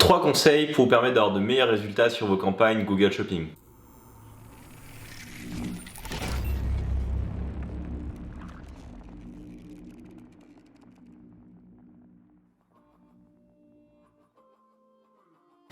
3 conseils pour vous permettre d'avoir de meilleurs résultats sur vos campagnes Google Shopping.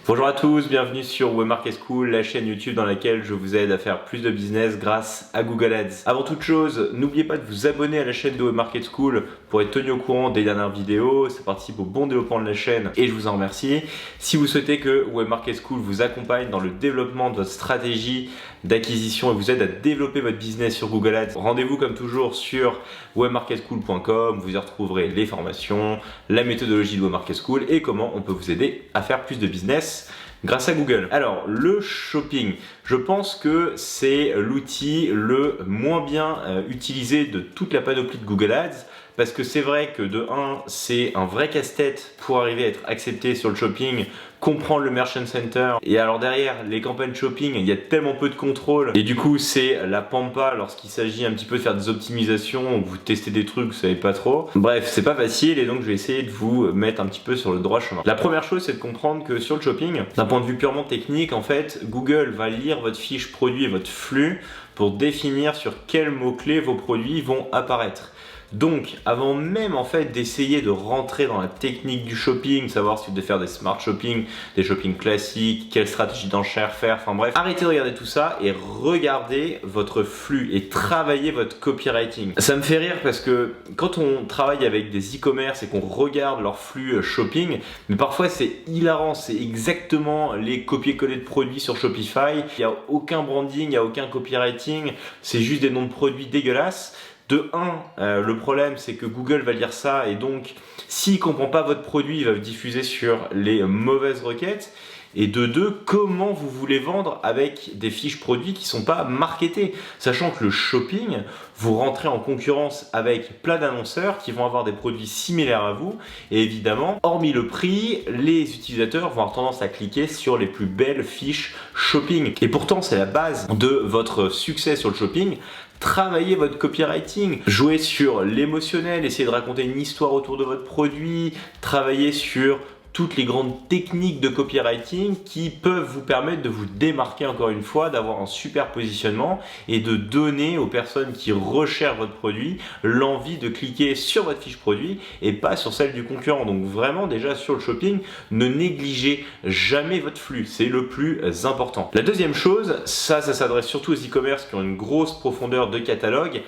Bonjour à tous, bienvenue sur Webmarket School, la chaîne YouTube dans laquelle je vous aide à faire plus de business grâce à Google Ads. Avant toute chose, n'oubliez pas de vous abonner à la chaîne de Webmarket School pour être tenu au courant des dernières vidéos, ça participe au bon développement de la chaîne et je vous en remercie. Si vous souhaitez que Webmarket School vous accompagne dans le développement de votre stratégie d'acquisition et vous aide à développer votre business sur Google Ads, rendez-vous comme toujours sur webmarketschool.com, vous y retrouverez les formations, la méthodologie de Webmarket School et comment on peut vous aider à faire plus de business grâce à Google. Alors, le shopping, je pense que c'est l'outil le moins bien utilisé de toute la panoplie de Google Ads parce que c'est vrai que de 1, c'est un vrai casse-tête pour arriver à être accepté sur le shopping, comprendre le Merchant Center et alors derrière les campagnes shopping, il y a tellement peu de contrôle et du coup c'est la pampa lorsqu'il s'agit un petit peu de faire des optimisations ou vous testez des trucs, vous savez pas trop. Bref, c'est pas facile et donc je vais essayer de vous mettre un petit peu sur le droit chemin. La première chose, c'est de comprendre que sur le shopping, d'un point de vue purement technique, en fait, Google va lire votre fiche produit et votre flux pour définir sur quels mots-clés vos produits vont apparaître. Donc, avant même en fait d'essayer de rentrer dans la technique du shopping, savoir si vous devez faire des smart shopping, des shopping classiques, quelle stratégie d'enchère faire, enfin bref, arrêtez de regarder tout ça et regardez votre flux et travaillez votre copywriting. Ça me fait rire parce que quand on travaille avec des e-commerce et qu'on regarde leur flux shopping, mais parfois c'est hilarant, c'est exactement les copier-coller de produits sur Shopify, il n'y a aucun branding, il n'y a aucun copywriting, c'est juste des noms de produits dégueulasses. De 1, le problème c'est que Google va lire ça et donc s'il ne comprend pas votre produit, il va vous diffuser sur les mauvaises requêtes. Et de 2, comment vous voulez vendre avec des fiches produits qui ne sont pas marketées, sachant que le shopping, vous rentrez en concurrence avec plein d'annonceurs qui vont avoir des produits similaires à vous et évidemment, hormis le prix, les utilisateurs vont avoir tendance à cliquer sur les plus belles fiches shopping. Et pourtant, c'est la base de votre succès sur le shopping. Travaillez votre copywriting, jouez sur l'émotionnel, essayez de raconter une histoire autour de votre produit, travaillez sur toutes les grandes techniques de copywriting qui peuvent vous permettre de vous démarquer encore une fois, d'avoir un super positionnement et de donner aux personnes qui recherchent votre produit l'envie de cliquer sur votre fiche produit et pas sur celle du concurrent. Donc vraiment déjà sur le shopping, ne négligez jamais votre flux, c'est le plus important. La deuxième chose, ça s'adresse surtout aux e-commerce qui ont une grosse profondeur de catalogue.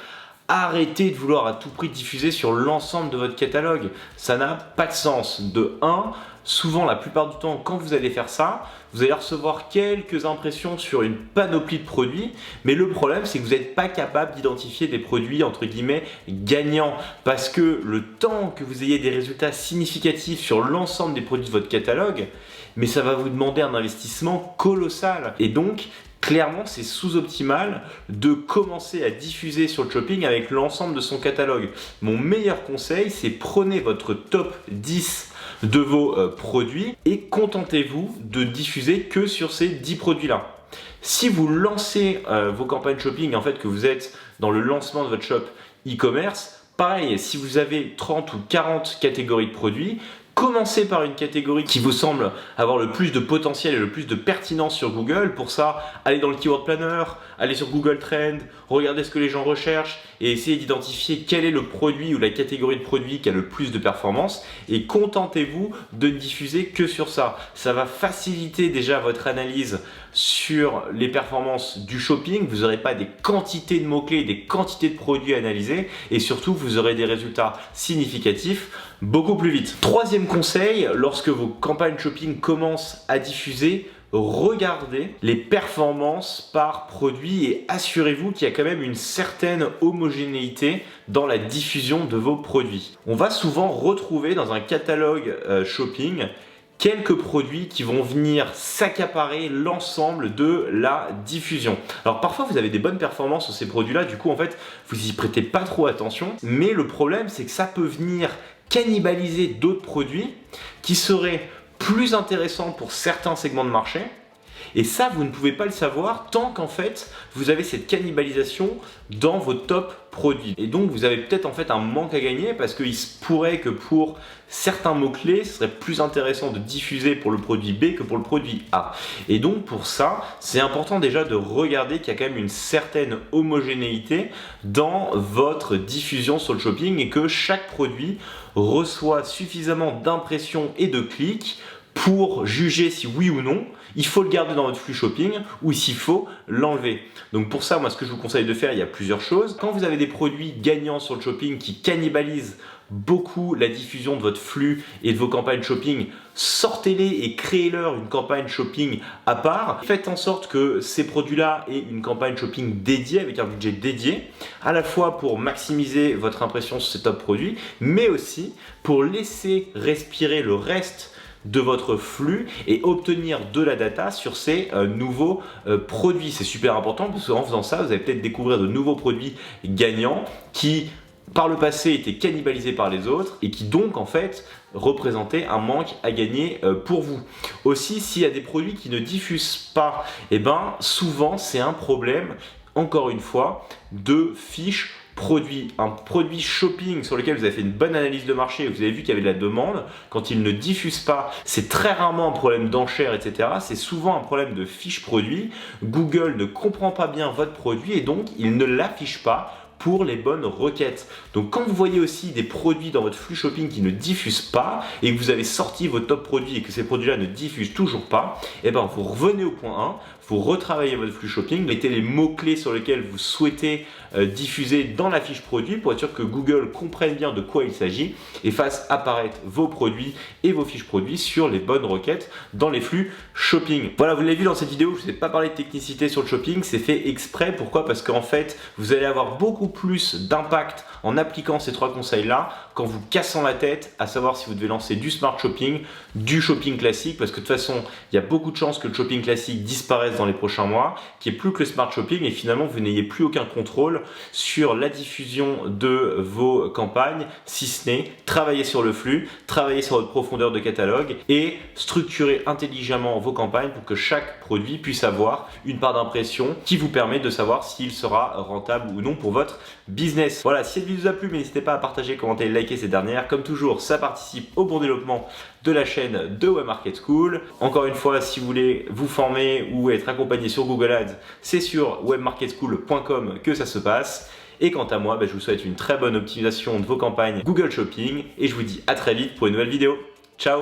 Arrêtez de vouloir à tout prix diffuser sur l'ensemble de votre catalogue. Ça n'a pas de sens. De 1, souvent la plupart du temps quand vous allez faire ça, vous allez recevoir quelques impressions sur une panoplie de produits, mais le problème c'est que vous n'êtes pas capable d'identifier des produits entre guillemets gagnants parce que le temps que vous ayez des résultats significatifs sur l'ensemble des produits de votre catalogue, mais ça va vous demander un investissement colossal et donc clairement, c'est sous-optimal de commencer à diffuser sur le shopping avec l'ensemble de son catalogue. Mon meilleur conseil, c'est prenez votre top 10 de vos produits et contentez-vous de diffuser que sur ces 10 produits-là. Si vous lancez vos campagnes shopping, en fait que vous êtes dans le lancement de votre shop e-commerce, pareil, si vous avez 30 ou 40 catégories de produits, commencez par une catégorie qui vous semble avoir le plus de potentiel et le plus de pertinence sur Google. Pour ça, allez dans le Keyword Planner, allez sur Google Trends, regardez ce que les gens recherchent et essayez d'identifier quel est le produit ou la catégorie de produit qui a le plus de performance et contentez-vous de ne diffuser que sur ça. Ça va faciliter déjà votre analyse sur les performances du shopping. Vous n'aurez pas des quantités de mots-clés, des quantités de produits à analyser et surtout vous aurez des résultats significatifs beaucoup plus vite. Troisième conseil, lorsque vos campagnes shopping commencent à diffuser, regardez les performances par produit et assurez-vous qu'il y a quand même une certaine homogénéité dans la diffusion de vos produits. On va souvent retrouver dans un catalogue shopping quelques produits qui vont venir s'accaparer l'ensemble de la diffusion. Alors parfois vous avez des bonnes performances sur ces produits-là, du coup en fait vous y prêtez pas trop attention, mais le problème c'est que ça peut venir cannibaliser d'autres produits qui seraient plus intéressants pour certains segments de marché Et ça, vous ne pouvez pas le savoir tant qu'en fait, vous avez cette cannibalisation dans vos top produits. Et donc, vous avez peut-être en fait un manque à gagner parce qu'il se pourrait que pour certains mots-clés, ce serait plus intéressant de diffuser pour le produit B que pour le produit A. Et donc, pour ça, c'est important déjà de regarder qu'il y a quand même une certaine homogénéité dans votre diffusion sur le shopping et que chaque produit reçoit suffisamment d'impressions et de clics pour juger si oui ou non il faut le garder dans votre flux shopping ou s'il faut l'enlever. Donc pour ça, moi ce que je vous conseille de faire, il y a plusieurs choses. Quand vous avez des produits gagnants sur le shopping qui cannibalisent beaucoup la diffusion de votre flux et de vos campagnes shopping, sortez-les et créez-leur une campagne shopping à part. Faites en sorte que ces produits-là aient une campagne shopping dédiée avec un budget dédié, à la fois pour maximiser votre impression sur ces top produits, mais aussi pour laisser respirer le reste de votre flux et obtenir de la data sur ces nouveaux produits. C'est super important parce qu'en faisant ça, vous allez peut-être découvrir de nouveaux produits gagnants qui par le passé étaient cannibalisés par les autres et qui donc en fait représentaient un manque à gagner pour vous. Aussi, s'il y a des produits qui ne diffusent pas, et ben souvent c'est un problème, encore une fois, de fiches produit, un produit shopping sur lequel vous avez fait une bonne analyse de marché et vous avez vu qu'il y avait de la demande, quand il ne diffuse pas, c'est très rarement un problème d'enchère, etc. C'est souvent un problème de fiche produit. Google ne comprend pas bien votre produit et donc il ne l'affiche pas pour les bonnes requêtes. Donc quand vous voyez aussi des produits dans votre flux shopping qui ne diffusent pas et que vous avez sorti vos top produits et que ces produits-là ne diffusent toujours pas, et ben vous revenez au point 1, vous retravaillez votre flux shopping, mettez les mots-clés sur lesquels vous souhaitez diffuser dans la fiche produit pour être sûr que Google comprenne bien de quoi il s'agit et fasse apparaître vos produits et vos fiches produits sur les bonnes requêtes dans les flux shopping. Voilà, vous l'avez vu dans cette vidéo, je ne vous ai pas parlé de technicité sur le shopping, c'est fait exprès. Pourquoi? Parce qu'en fait, vous allez avoir beaucoup plus d'impact en appliquant ces trois conseils-là qu'en vous cassant la tête à savoir si vous devez lancer du smart shopping, du shopping classique, parce que de toute façon, il y a beaucoup de chances que le shopping classique disparaisse dans les prochains mois, qu'il n'y ait plus que le smart shopping et finalement vous n'ayez plus aucun contrôle sur la diffusion de vos campagnes, si ce n'est travailler sur le flux, travailler sur votre profondeur de catalogue et structurer intelligemment vos campagnes pour que chaque produit puisse avoir une part d'impression qui vous permet de savoir s'il sera rentable ou non pour votre business. Voilà, si cette vidéo vous a plu, n'hésitez pas à partager, commenter, liker cette dernière. Comme toujours, ça participe au bon développement de la chaîne de Web Market School. Encore une fois, si vous voulez vous former ou être accompagné sur Google Ads, c'est sur webmarketschool.com que ça se passe. Et quant à moi, je vous souhaite une très bonne optimisation de vos campagnes Google Shopping et je vous dis à très vite pour une nouvelle vidéo. Ciao!